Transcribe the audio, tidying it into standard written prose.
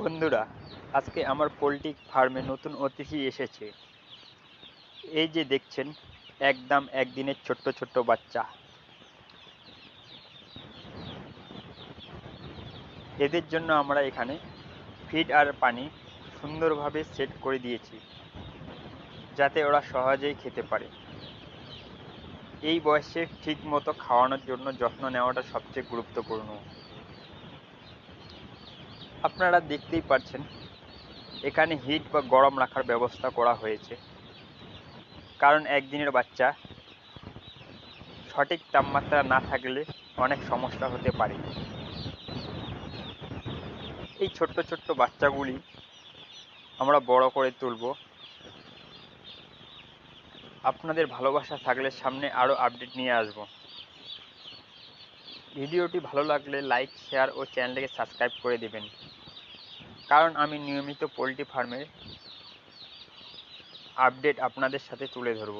বন্ধুরা, আজকে আমার পোল্ট্রি ফার্মে নতুন অতিথি এসেছে। এই যে দেখছেন, একদম একদিনের ছোট্ট ছোট্ট বাচ্চা। এদের জন্য আমরা এখানে ফিড আর পানি সুন্দরভাবে সেট করে দিয়েছি, যাতে ওরা সহজেই খেতে পারে। এই বয়সে ঠিক মতো খাওয়ানোর জন্য যত্ন নেওয়াটা সবচেয়ে গুরুত্বপূর্ণ। আপনারা দেখতেই পাচ্ছেন, এখানে হিট বা গরম রাখার ব্যবস্থা করা হয়েছে, কারণ একদিনের বাচ্চা সঠিক তাপমাত্রা না থাকলে অনেক সমস্যা হতে পারে। এই ছোট্ট ছোট্ট বাচ্চাগুলি আমরা বড় করে তুলব। আপনাদের ভালোবাসা থাকলে সামনে আরও আপডেট নিয়ে আসব। ভিডিওটি ভালো লাগলে লাইক, শেয়ার ও চ্যানেলটিকে সাবস্ক্রাইব করে দেবেন, কারণ আমি নিয়মিত পোল্ট্রি ফার্মের আপডেট আপনাদের সাথে তুলে ধরব।